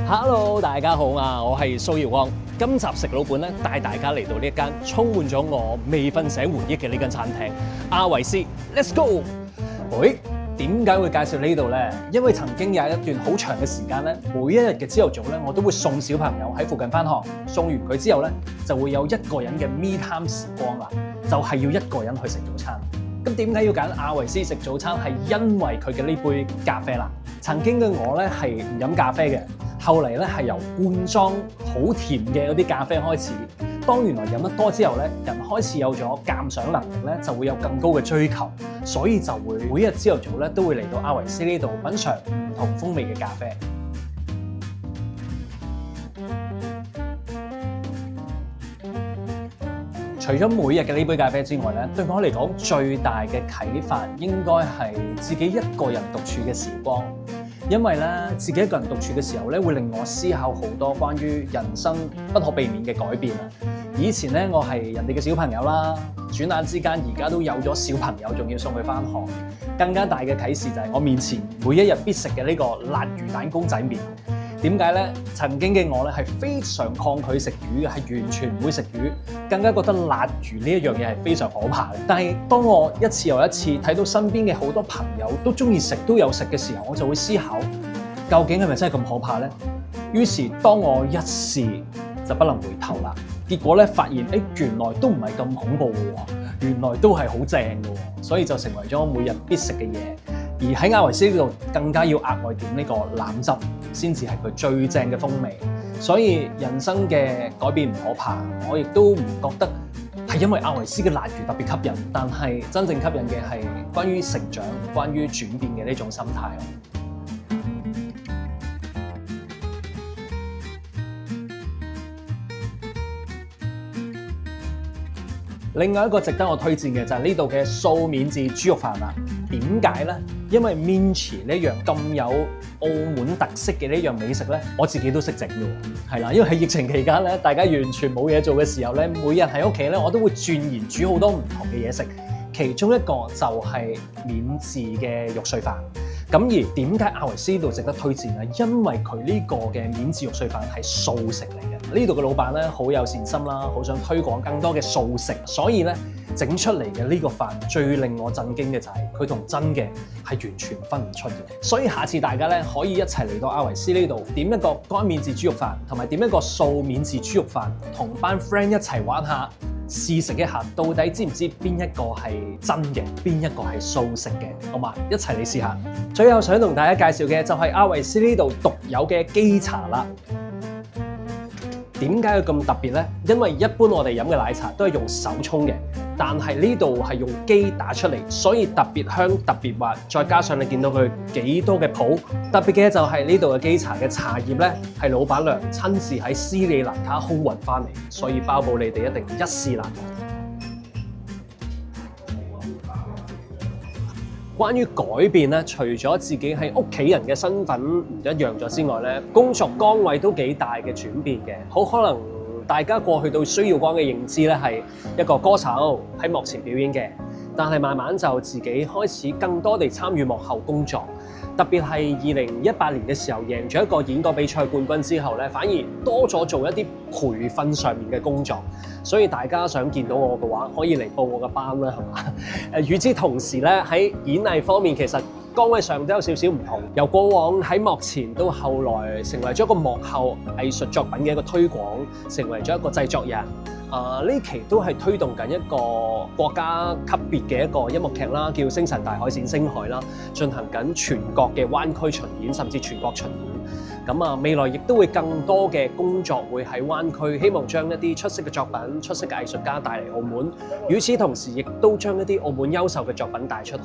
Hello， 大家好啊！我係蘇耀光。今集食老本咧，帶大家嚟到呢一間充滿咗我未瞓醒回憶嘅呢間餐廳阿維斯。Let's go！ 喂，點解會介紹呢度咧？因為曾經有一段好長嘅時間咧，每一日嘅朝頭早咧，我都會送小朋友喺附近返學，送完佢之後咧，就會有一個人嘅 me time 時光啦，就係要一個人去食早餐。咁點解要揀阿維斯食早餐？係因為佢嘅呢杯咖啡啦。曾經嘅我咧係唔飲咖啡嘅。後嚟咧係由罐裝好甜嘅嗰啲咖啡開始，當原來飲得多之後咧，人開始有咗鑑賞能力咧，就會有更高嘅追求，所以就會每日朝頭早咧都會嚟到阿維斯呢度品嚐唔同風味嘅咖啡。除咗每日嘅呢杯咖啡之外咧，對我嚟講最大嘅啟發應該係自己一個人獨處嘅時光。因為咧，自己一個人獨處嘅時候咧，會令我思考好多關於人生不可避免嘅改變啊！以前咧，我係人哋嘅小朋友啦，轉眼之間而家都有咗小朋友，仲要送佢返學。更加大嘅啟示就係我面前每一日必食嘅呢個辣魚蛋公仔麵。點解咧？曾經嘅我咧係非常抗拒食魚嘅，係完全唔會食魚，更加覺得辣魚呢一樣嘢係非常可怕嘅。但係當我一次又一次睇到身邊嘅好多朋友都中意食，都有食嘅時候，我就會思考，究竟係咪真係咁可怕呢？於是當我一試就不能回頭啦。結果咧發現，原來都唔係咁恐怖嘅喎，原來都係好正嘅喎，所以就成為咗每日必食嘅嘢。而喺阿維斯呢度更加要額外點呢個腩汁，先至係佢最正嘅風味。所以人生嘅改變唔可怕，我亦都唔覺得係因為阿維斯嘅辣魚特別吸引，但係真正吸引嘅係關於成長、關於轉變嘅呢種心態。另外一個值得我推薦嘅就係呢度嘅素免治豬肉飯啦。點解呢？因為免治呢樣咁有澳門特色嘅呢樣美食咧，我自己都識整嘅喎。係啦，因為喺疫情期間咧，大家完全冇嘢做嘅時候咧，每日喺屋企咧，我都會鑽研煮好多唔同嘅嘢食。其中一個就係免治嘅肉碎飯。咁而點解阿維斯呢度值得推薦咧？因為佢呢個嘅免治肉碎飯係素食嚟嘅。呢度嘅老闆咧好有善心啦，好想推廣更多嘅素食，所以咧整出嚟嘅呢個飯最令我震驚嘅就係佢同真嘅係完全分唔出嘅。所以下次大家咧可以一齊嚟到阿維斯呢度點一個乾免治豬肉飯，同埋點一個素免治豬肉飯，同班 friend 一齊玩下。試食一下，到底知唔知邊一個係真嘅，邊一個係素食嘅？好嘛，一齊嚟試下。最後想同大家介紹嘅就係阿維斯呢度獨有嘅機茶啦。點解佢咁特別呢？因為一般我哋飲嘅奶茶都係用手沖嘅，但係呢度係用機打出嚟，所以特別香特別滑。再加上你見到佢幾多嘅泡，特別嘅就係呢度嘅機茶嘅茶葉咧，係老闆娘親自喺斯里蘭卡空運翻嚟，所以包保你哋一定一試難忘。關於改變咧，除咗自己喺屋企人嘅身份唔一樣咗之外咧，工作崗位都幾大嘅轉變嘅。好可能大家過去對蘇耀光嘅認知咧係一個歌手喺幕前表演嘅，但係慢慢就自己開始更多地參與幕後工作。特別係2018年嘅時候贏咗一個演講比賽冠軍之後咧，反而多咗做一啲培訓上面嘅工作。所以大家想見到我嘅話，可以嚟報我嘅班啦，係嘛？與之同時咧，喺演藝方面其實崗位上都有少少唔同。由過往喺幕前到後來成為咗一個幕後藝術作品嘅一個推廣，成為咗一個製作人。呢期都係推動緊一個國家級別嘅一個音樂劇啦，叫《星辰大海閃星海》啦，進行緊全國嘅灣區巡演，甚至全國巡演。咁未來亦都會更多嘅工作會喺灣區，希望將一啲出色嘅作品、出色嘅藝術家帶嚟澳門。與此同時，亦都將一啲澳門優秀嘅作品帶出去。